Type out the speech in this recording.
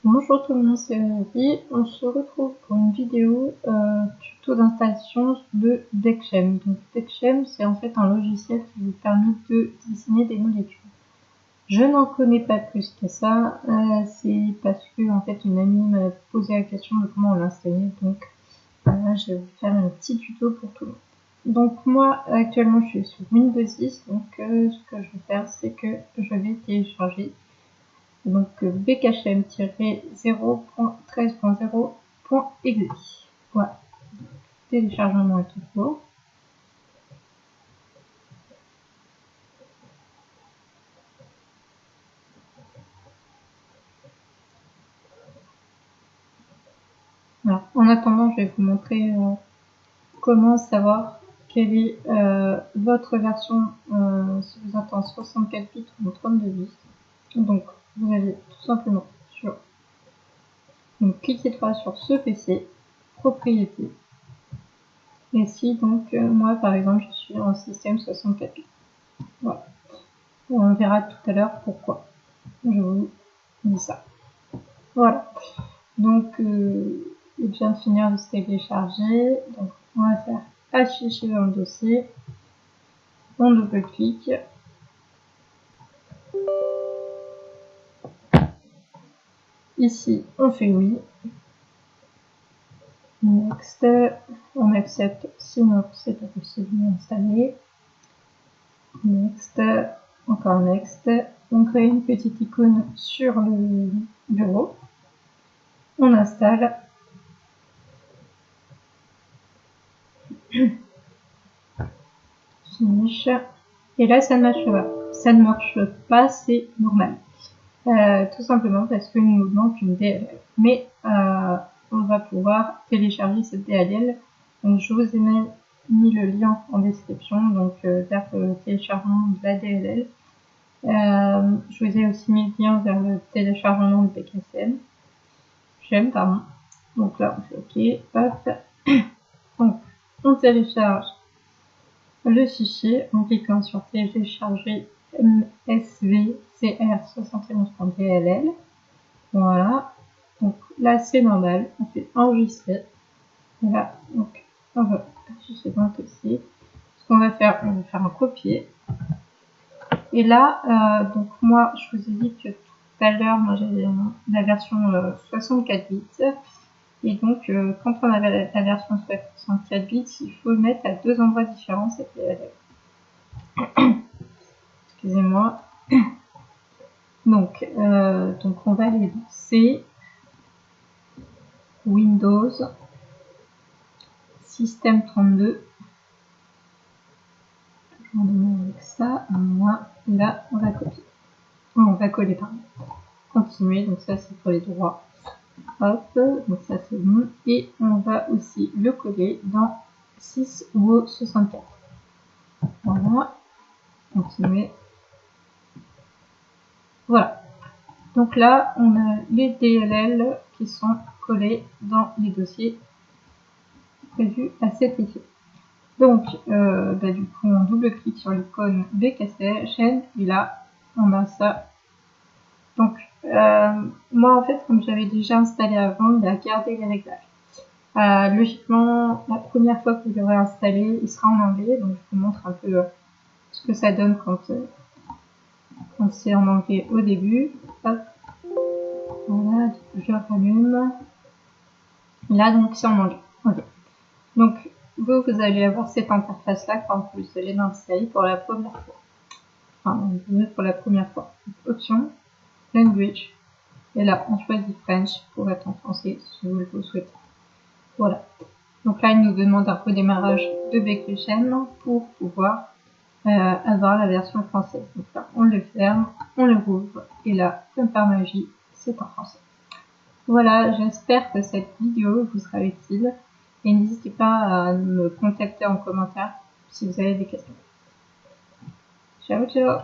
Bonjour tout le monde, c'est Ravi. On se retrouve pour une vidéo tuto d'installation de Deckchem. Donc Deckchem, c'est en fait un logiciel qui vous permet de dessiner des molécules. Je n'en connais pas plus que ça, c'est parce que en fait une amie m'a posé la question de comment on l'installait. Donc voilà, je vais vous faire un petit tuto pour tout le monde. Donc moi actuellement je suis sur Windows 10, donc ce que je vais faire c'est que je vais télécharger donc bkchem-0.13.0.exe. Voilà, téléchargement est en cours. Alors, en attendant, je vais vous montrer comment savoir quelle est votre version, si vous êtes en 64 bits ou en 32 bits. Donc, vous allez tout simplement cliquer droit sur ce PC, propriété. Et si donc, moi par exemple, je suis en système 64 bits. Voilà. On verra tout à l'heure pourquoi je vous dis ça. Voilà. Donc, il vient de finir de se télécharger. Donc, on va faire afficher dans le dossier. On double-clique. Ici, on fait oui. Next. On accepte, sinon c'est pas possible d'installer. Next. Encore next. On crée une petite icône sur le bureau. On installe. Finish. Et là, ça ne marche pas. Ça ne marche pas, c'est normal. Tout simplement parce qu'il nous manque une DLL. Mais on va pouvoir télécharger cette DLL. Donc je vous ai mis le lien en description, donc vers le téléchargement de la DLL. Je vous ai aussi mis le lien vers le téléchargement de BKCM. J'aime, pardon. Donc là, on fait OK. Hop. Donc, on télécharge le fichier en cliquant sur télécharger msvcr71.dll. Voilà. Donc là, c'est normal. On fait enregistrer. Voilà. Donc, on va afficher dans le dossier. Ce qu'on va faire, on va faire un copier. Et là, donc moi, je vous ai dit que tout à l'heure, moi j'avais la version 64 bits. Et donc, quand on avait la version 64 bits, il faut le mettre à deux endroits différents, cette DLL. Excusez-moi. Donc, on va aller dans C, Windows, Système 32. On va avec ça, moi, là, on va copier. On va coller, pardon. Continuer, donc ça c'est pour les droits. Hop, donc ça c'est bon. Et on va aussi le coller dans 6 ou 64. Voilà. Continuer. Voilà. Donc là, on a les DLL qui sont collés dans les dossiers prévus à cet effet. Donc, du coup, on double-clique sur l'icône BKChem et là, on a ça. Donc, moi, en fait, comme j'avais déjà installé avant, il a gardé les réglages. Logiquement, la première fois que vous l'aurez installé, il sera en anglais. Donc, je vous montre un peu ce que ça donne quand c'est en anglais au début. Hop. Voilà, je rallume. Là, donc, c'est en anglais. Okay. Donc, vous allez avoir cette interface-là quand vous allez l'installer pour la première fois. Enfin, pour la première fois. Option, Language. Et là, on choisit French pour être en français si vous le souhaitez. Voilà. Donc là, il nous demande un redémarrage de BKChem pour pouvoir avoir la version française. Donc là, on le ferme, on le rouvre. Et là, comme par magie, c'est en français. Voilà, j'espère que cette vidéo vous sera utile. Et n'hésitez pas à me contacter en commentaire si vous avez des questions. Ciao, ciao!